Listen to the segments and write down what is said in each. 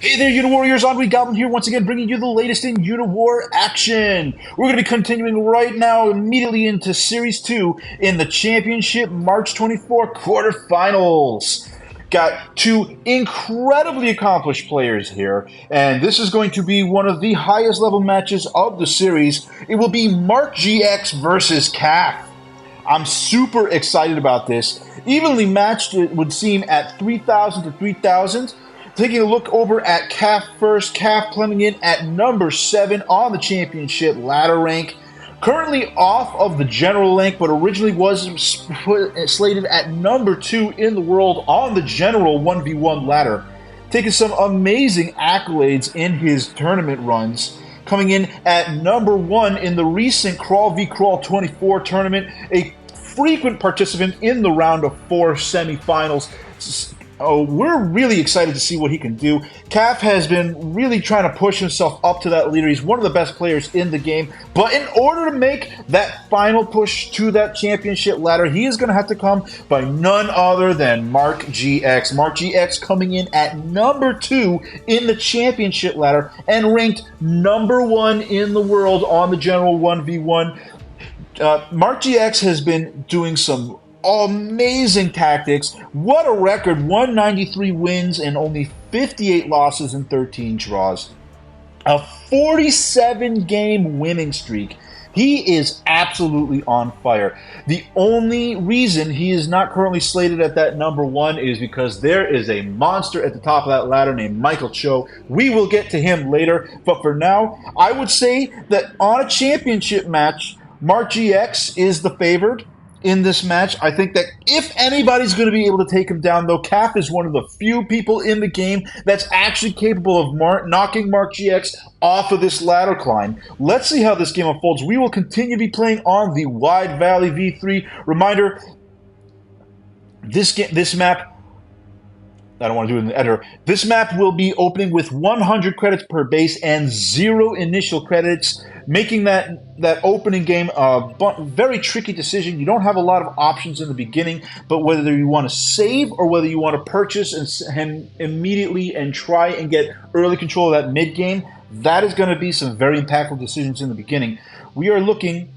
Hey there, UniWarriors! Andre Goblin here, once again bringing you the latest in UniWar action. We're going to be continuing right now, immediately into Series 2 in the Championship March 24 quarterfinals. Got two incredibly accomplished players here, and this is going to be one of the highest level matches of the series. It will be Mark GX versus caff. I'm super excited about this. Evenly matched, it would seem, at 3,000 to 3,000. Taking a look over at caff first. Caff coming in at number 7 on the championship ladder rank. Currently off of the general rank, but originally was slated at number 2 in the world on the general 1v1 ladder. Taking some amazing accolades in his tournament runs. Coming in at number 1 in the recent Crawl v Crawl 24 tournament. A frequent participant in the round of 4 semifinals. Oh, we're really excited to see what he can do. Caff has been really trying to push himself up to that leader. He's one of the best players in the game. But in order to make that final push to that championship ladder, he is going to have to come by none other than Mark GX. Mark GX coming in at number 2 in the championship ladder and ranked number 1 in the world on the general 1v1. Mark GX has been doing some amazing tactics. What a record. 193 wins and only 58 losses and 13 draws. A 47-game winning streak. He is absolutely on fire. The only reason he is not currently slated at that number 1 is because there is a monster at the top of that ladder named Michael Cho. We will get to him later, but for now, I would say that on a championship match, Mark GX is the favored in this match. I think that if anybody's going to be able to take him down, though, caff is one of the few people in the game that's actually capable of knocking Mark GX off of this ladder climb. Let's see how this game unfolds. We will continue to be playing on the Wide Valley V3. Reminder, this map, I don't want to do it in the editor. This map will be opening with 100 credits per base and 0 initial credits, making that opening game a very tricky decision. You don't have a lot of options in the beginning, but whether you want to save or whether you want to purchase and immediately and try and get early control of that mid game, that is going to be some very impactful decisions in the beginning. We are looking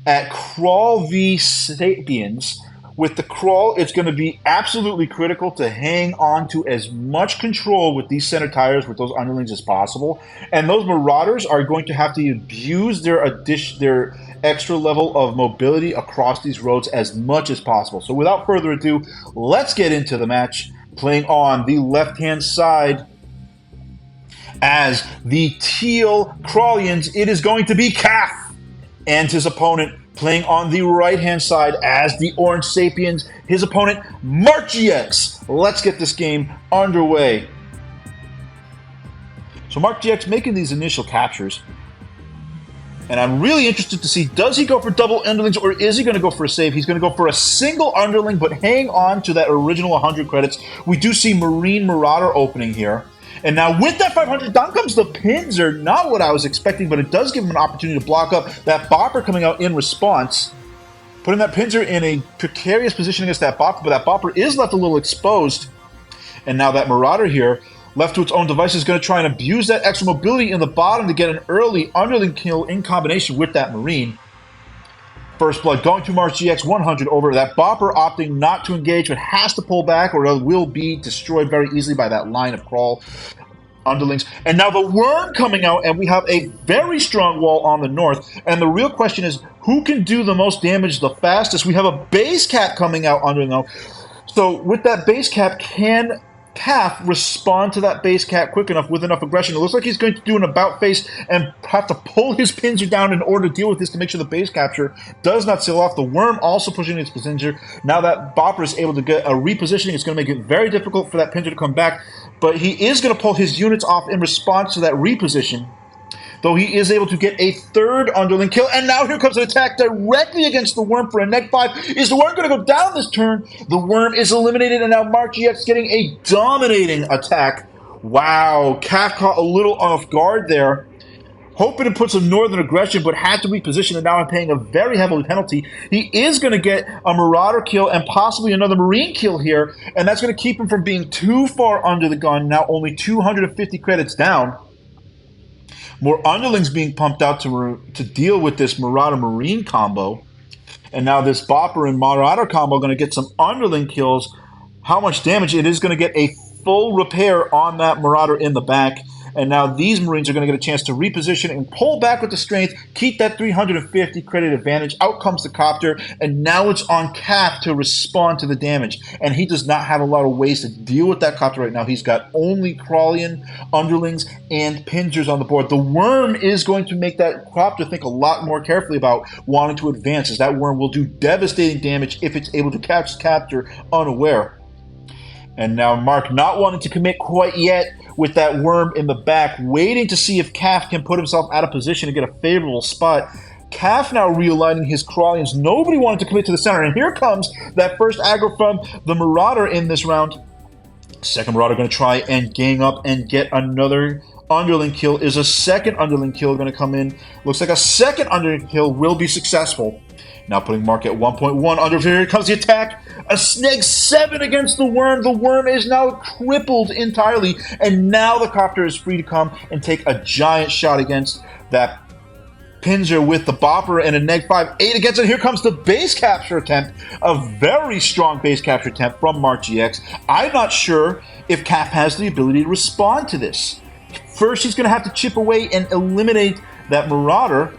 at Crawl v Sapiens. With the Crawl, it's going to be absolutely critical to hang on to as much control with these center tires with those underlings as possible. And those Marauders are going to have to abuse their extra level of mobility across these roads as much as possible. So without further ado, let's get into the match. Playing on the left-hand side as the Teal Crawlians, it is going to be caff and his opponent. Playing on the right-hand side as the Orange Sapiens, his opponent, Mark GX. Let's get this game underway. So Mark GX making these initial captures. And I'm really interested to see, does he go for double underlings or is he going to go for a save? He's going to go for a single underling, but hang on to that original 100 credits. We do see Marine Marauder opening here. And now with that 500, down comes the Pinzer. Not what I was expecting, but it does give him an opportunity to block up that Bopper coming out in response. Putting that Pinzer in a precarious position against that Bopper, but that Bopper is left a little exposed. And now that Marauder here, left to its own device, is going to try and abuse that extra mobility in the bottom to get an early underling kill in combination with that Marine. First blood going to Mark GX 100 over. That Bopper opting not to engage, but has to pull back or it will be destroyed very easily by that line of Crawl underlings. And now the Worm coming out, and we have a very strong wall on the north. And the real question is, who can do the most damage the fastest? We have a base cap coming out under now. So with that base cap, can caff respond to that base cap quick enough with enough aggression? It looks like he's going to do an about face and have to pull his Pinzer down in order to deal with this to make sure the base capture does not seal off. The Worm also pushing his Pinzer. Now that Bopper is able to get a repositioning, it's going to make it very difficult for that Pinzer to come back, but he is going to pull his units off in response to that reposition. Though he is able to get a third underling kill. And now here comes an attack directly against the Worm for a neg 5. Is the Worm going to go down this turn? The Worm is eliminated, and now Mark GX getting a dominating attack. Wow, caff caught a little off guard there. hoping to put some northern aggression, but had to reposition, and now I'm paying a very heavy penalty. He is going to get a Marauder kill and possibly another Marine kill here, and that's going to keep him from being too far under the gun. Now only 250 credits down. More underlings being pumped out to deal with this Marauder Marine combo. And now this Bopper and Marauder combo are going to get some underling kills. How much damage? It is going to get a full repair on that Marauder in the back. And now these Marines are going to get a chance to reposition and pull back with the strength, keep that 350 credit advantage. Out comes the copter, and now it's on Caff to respond to the damage. And he does not have a lot of ways to deal with that copter right now. He's got only Crawlian, underlings, and Pinzers on the board. The Worm is going to make that copter think a lot more carefully about wanting to advance, as that Worm will do devastating damage if it's able to catch the captor unaware. And now Mark, not wanting to commit quite yet, with that Worm in the back, waiting to see if Caff can put himself out of position to get a favorable spot. Caff now realigning his Crawlians. Nobody wanted to commit to the center, and here comes that first aggro from the Marauder in this round. Second Marauder going to try and gang up and get another underling kill. Is a second underling kill going to come in? Looks like a second underling kill will be successful. Now putting Mark at 1.1 under. Here comes the attack. A snag 7 against the Worm. The Worm is now crippled entirely. And now the copter is free to come and take a giant shot against that Pinzer with the Bopper and a neg-5. 8 against it. Here comes the base capture attempt. A very strong base capture attempt from Mark GX. I'm not sure if Caff has the ability to respond to this. First, he's going to have to chip away and eliminate that Marauder.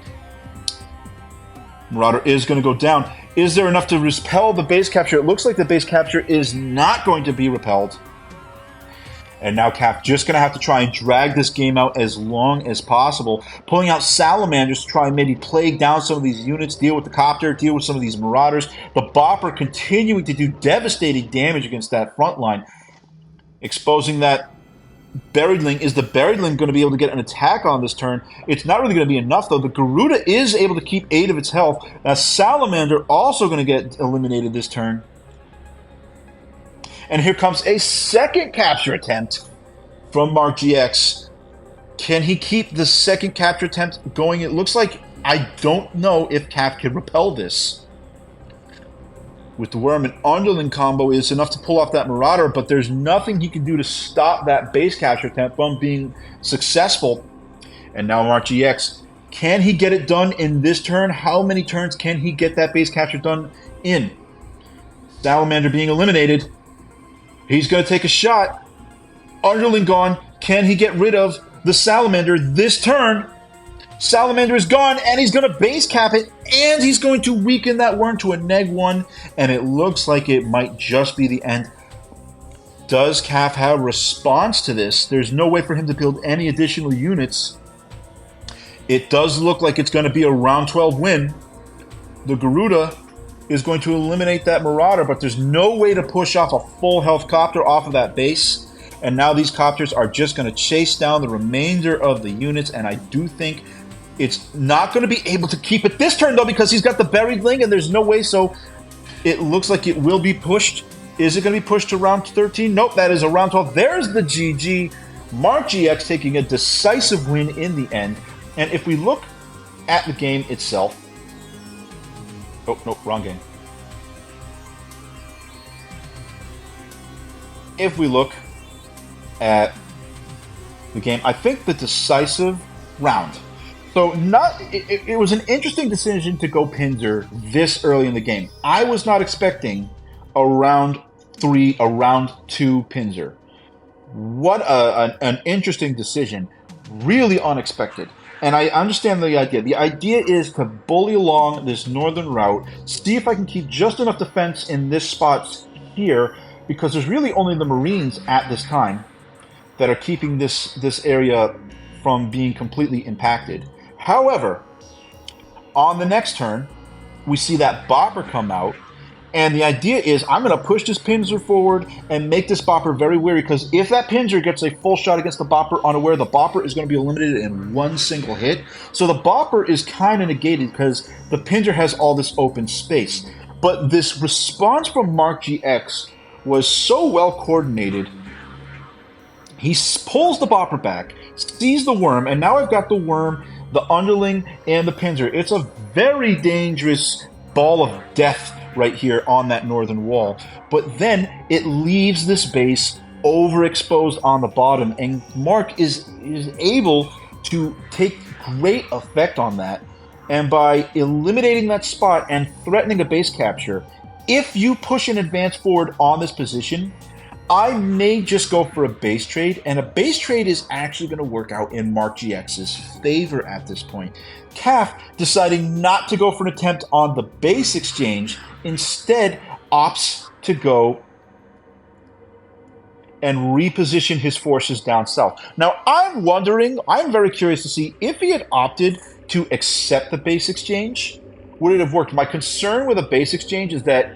Marauder is going to go down. Is there enough to repel the base capture? It looks like the base capture is not going to be repelled. And now Caff just going to have to try and drag this game out as long as possible. Pulling out Salamanders to try and maybe plague down some of these units, deal with the copter, deal with some of these Marauders. The Bopper continuing to do devastating damage against that front line. Exposing that Buriedling. Is the Buriedling going to be able to get an attack on this turn? It's not really going to be enough, though. The Garuda is able to keep 8 of its health. That Salamander also going to get eliminated this turn. And here comes a second capture attempt from Mark GX. Can he keep the second capture attempt going? It looks like, I don't know if Caff can repel this. With the Worm and underling combo is enough to pull off that Marauder, but there's nothing he can do to stop that base capture attempt from being successful. And now Mark GX, can he get it done in this turn? How many turns can he get that base capture done in? Salamander being eliminated. He's going to take a shot. Underling gone. Can he get rid of the Salamander this turn? Salamander is gone, and he's going to base cap it, and he's going to weaken that Worm to a neg-1, and it looks like it might just be the end. Does Caff have a response to this? There's no way for him to build any additional units. It does look like it's going to be a round 12 win. The Garuda is going to eliminate that Marauder, but there's no way to push off a full health copter off of that base. And now these copters are just going to chase down the remainder of the units, and I do think it's not going to be able to keep it this turn, though, because he's got the Buriedling, and there's no way, so it looks like it will be pushed. Is it going to be pushed to round 13? Nope, that is a round 12. There's the GG. Mark GX taking a decisive win in the end. And if we look at the game itself... Oh, nope, wrong game. If we look at the game, I think the decisive round... So it was an interesting decision to go Pinzer this early in the game. I was not expecting a round 3, a round 2 Pinzer. What an interesting decision. Really unexpected. And I understand the idea. The idea is to bully along this northern route, see if I can keep just enough defense in this spot here, because there's really only the Marines at this time that are keeping this area from being completely impacted. However, on the next turn, we see that Bopper come out, and the idea is I'm going to push this Pinzer forward and make this Bopper very wary, because if that Pinzer gets a full shot against the Bopper unaware, the Bopper is going to be eliminated in one single hit. So the Bopper is kind of negated because the Pinzer has all this open space. But this response from Mark GX was so well coordinated. He pulls the Bopper back, sees the Worm, and now I've got the Worm the underling, and the pincer. It's a very dangerous ball of death right here on that northern wall. But then it leaves this base overexposed on the bottom, and Mark is able to take great effect on that. And by eliminating that spot and threatening a base capture, if you push an advance forward on this position, I may just go for a base trade, and a base trade is actually going to work out in Mark GX's favor at this point. Caff, deciding not to go for an attempt on the base exchange, instead opts to go and reposition his forces down south. Now, I'm very curious to see if he had opted to accept the base exchange, would it have worked? My concern with a base exchange is that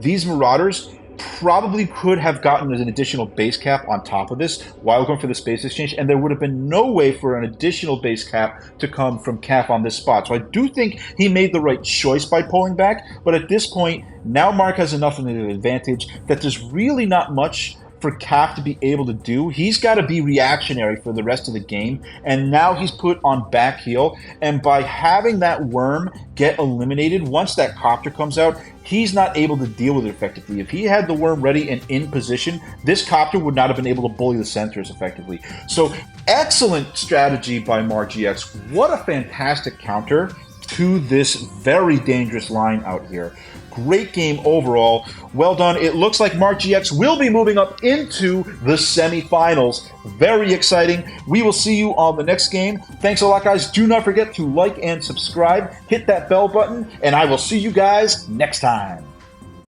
these Marauders probably could have gotten an additional base cap on top of this while going for the base exchange, and there would have been no way for an additional base cap to come from Caff on this spot. So I do think he made the right choice by pulling back, but at this point, now Mark has enough of an advantage that there's really not much for Caff to be able to do. He's got to be reactionary for the rest of the game, and now he's put on back heel, and by having that worm get eliminated, once that copter comes out, he's not able to deal with it effectively. If he had the worm ready and in position, this copter would not have been able to bully the centers effectively. So excellent strategy by Mark GX. What a fantastic counter to this very dangerous line out here. Great game overall. Well done. It looks like Mark GX will be moving up into the semifinals. Very exciting. We will see you on the next game. Thanks a lot, guys. Do not forget to like and subscribe. Hit that bell button, and I will see you guys next time.